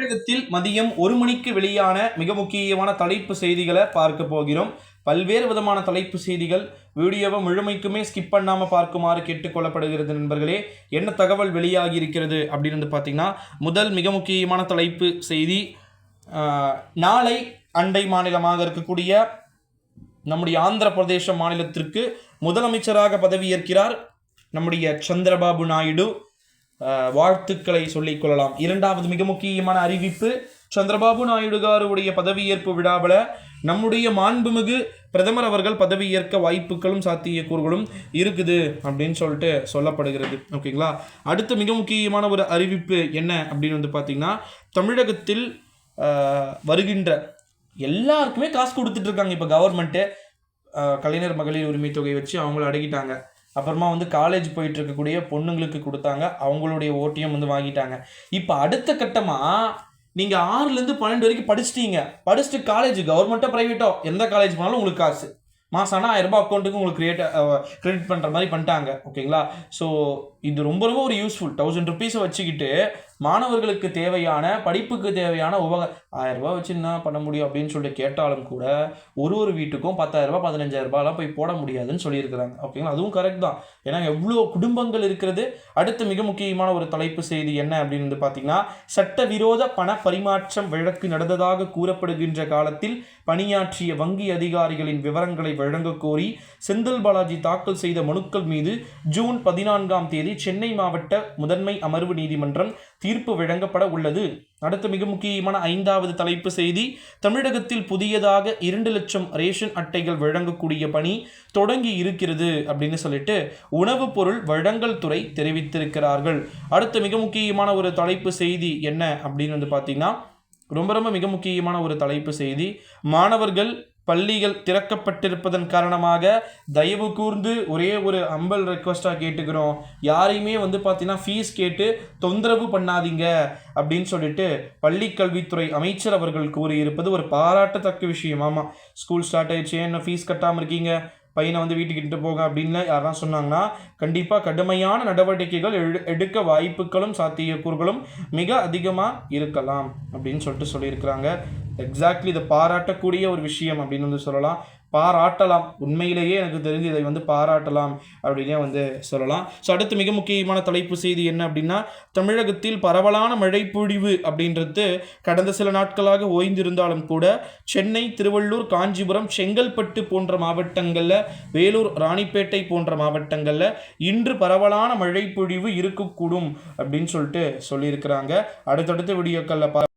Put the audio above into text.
தமிழகத்தில் மதியம் 1 மணிக்கு வெளியான மிக முக்கியமான தலைப்பு செய்திகளை பார்க்க போகிறோம். பல்வேறு விதமான தலைப்பு செய்திகள். வீடியோவை முழுமைக்குமே ஸ்கிப் பண்ணாமல் பார்க்குமாறு கேட்டுக்கொள்ளப்படுகிறது நண்பர்களே. என்ன தகவல் வெளியாகி இருக்கிறது அப்படின்னு பார்த்தீங்கன்னா, முதல் மிக முக்கியமான தலைப்பு செய்தி, நாளை அண்டை மாநிலமாக இருக்கக்கூடிய நம்முடைய ஆந்திர பிரதேச மாநிலத்திற்கு முதலமைச்சராக பதவியேற்கிறார் நம்முடைய சந்திரபாபு நாயுடு. வாழ்த்துக்களை சொல்லிக் கொள்ளலாம். இரண்டாவது மிக முக்கியமான அறிவிப்பு, சந்திரபாபு நாயுடு காருடைய பதவியேற்பு விழாவில் நம்முடைய மாண்புமிகு பிரதமர் அவர்கள் பதவியேற்க வாய்ப்புகளும் சாத்தியக்கூறுகளும் இருக்குது அப்படின்னு சொல்லிட்டு சொல்லப்படுகிறது. ஓகேங்களா. அடுத்த மிக முக்கியமான ஒரு அறிவிப்பு என்ன அப்படின்னு பார்த்தீங்கன்னா, தமிழகத்தில் வருகின்ற எல்லாருக்குமே காசு கொடுத்துட்டு இருக்காங்க. இப்போ கவர்மெண்ட்டு கலைஞர் மகளிர் உரிமை தொகை வச்சு அவங்கள அடக்கிட்டாங்க. அப்புறமா காலேஜ் போயிட்டு இருக்கக்கூடிய பொண்ணுங்களுக்கு கொடுத்தாங்க, அவங்களுடைய ஓட்டியம் வாங்கிட்டாங்க. இப்போ அடுத்த கட்டமாக நீங்கள் 6லேருந்து 12 வரைக்கும் படிச்சுட்டு காலேஜ் கவர்மெண்ட்டோ ப்ரைவேட்டோ எந்த காலேஜ் போனாலும் உங்களுக்கு காசு மாதம் ஆனால் 1000 ரூபாய் அக்கௌண்ட்டுக்கு உங்களுக்கு கிரெடிட் பண்ணுற மாதிரி பண்ணிட்டாங்க. ஓகேங்களா. ஸோ இது ரொம்ப ரொம்ப ஒரு யூஸ்ஃபுல். 1000 ருபீஸை வச்சுக்கிட்டு மாணவர்களுக்கு தேவையான படிப்புக்கு தேவையான 1000 ரூபாய் வச்சு என்ன பண்ண முடியும் அப்படின்னு சொல்லிட்டு கேட்டாலும் கூட ஒரு வீட்டுக்கும் 10,000 ரூபாய் 15,000 ரூபாய்லாம் போய் போட முடியாதுன்னு சொல்லியிருக்கிறாங்க. ஓகேங்களா. அதுவும் கரெக்ட் தான். ஏன்னா எவ்வளோ குடும்பங்கள் இருக்கிறது. அடுத்த மிக முக்கியமான ஒரு தலைப்பு செய்தி என்ன அப்படின்னு பார்த்தீங்கன்னா, சட்டவிரோத பண பரிமாற்றம் வழக்கு நடந்ததாக கூறப்படுகின்ற காலத்தில் பணியாற்றிய வங்கி அதிகாரிகளின் விவரங்களை வழங்க கோரி செந்தில் பாலாஜி தாக்கல் செய்த மனுக்கள் மீது ஜூன் 14ஆம் தேதி சென்னை மாவட்ட முதன்மை அமர்வு நீதிமன்றம் தீர்ப்பு வழங்கப்பட உள்ளது. அடுத்த மிக முக்கியமான 5வது தலைப்பு செய்தி, தமிழகத்தில் புதியதாக 2 லட்சம் ரேஷன் அட்டைகள் வழங்கக்கூடிய பணி தொடங்கி இருக்கிறது அப்படின்னு சொல்லிட்டு உணவுப் பொருள் வழங்கல் துறை தெரிவித்திருக்கிறார்கள். அடுத்த மிக முக்கியமான ஒரு தலைப்பு செய்தி என்ன அப்படின்னு பார்த்தீங்கன்னா, ரொம்ப மிக முக்கியமான ஒரு தலைப்பு செய்தி, மாணவர்கள் பள்ளிகள் திறக்கப்பட்டிருப்பதன் காரணமாக தயவு கூர்ந்து ஒரே ஒரு அம்பல் ரெக்வஸ்ட்டாக கேட்டுக்கிறோம், யாரையுமே பார்த்தீங்கன்னா ஃபீஸ் கேட்டு தொந்தரவு பண்ணாதீங்க அப்படின்னு சொல்லிட்டு பள்ளிக்கல்வித்துறை அமைச்சர் அவர்கள் கூறியிருப்பது ஒரு பாராட்டத்தக்க விஷயம். ஆமாம், ஸ்கூல் ஸ்டார்ட் ஆயிடுச்சு, என்ன ஃபீஸ் கட்டாமல் இருக்கீங்க, பையனை வீட்டுக்கு இட்டு போங்க அப்படின்னு யாரெல்லாம் சொன்னாங்கன்னா கண்டிப்பாக கடுமையான நடவடிக்கைகள் எடுக்க வாய்ப்புகளும் சாத்தியக்கூறுகளும் மிக அதிகமாக இருக்கலாம் அப்படின்னு சொல்லியிருக்கிறாங்க. எக்ஸாக்ட்லி இதை பாராட்டக்கூடிய ஒரு விஷயம் அப்படின்னு சொல்லலாம். பாராட்டலாம். உண்மையிலேயே எனக்கு தெரிஞ்சு இதை பாராட்டலாம் அப்படின்னே சொல்லலாம். ஸோ அடுத்து மிக முக்கியமான தலைப்பு செய்தி என்ன அப்படின்னா, தமிழகத்தில் பரவலான மழை பொழிவு அப்படின்றது கடந்த சில நாட்களாக ஓய்ந்திருந்தாலும் கூட சென்னை, திருவள்ளூர், காஞ்சிபுரம், செங்கல்பட்டு போன்ற மாவட்டங்களில், வேலூர், ராணிப்பேட்டை போன்ற மாவட்டங்களில் இன்று பரவலான மழை பொழிவு இருக்கக்கூடும் அப்படின்னு சொல்லியிருக்கிறாங்க. அடுத்தடுத்த வீடியோக்களில்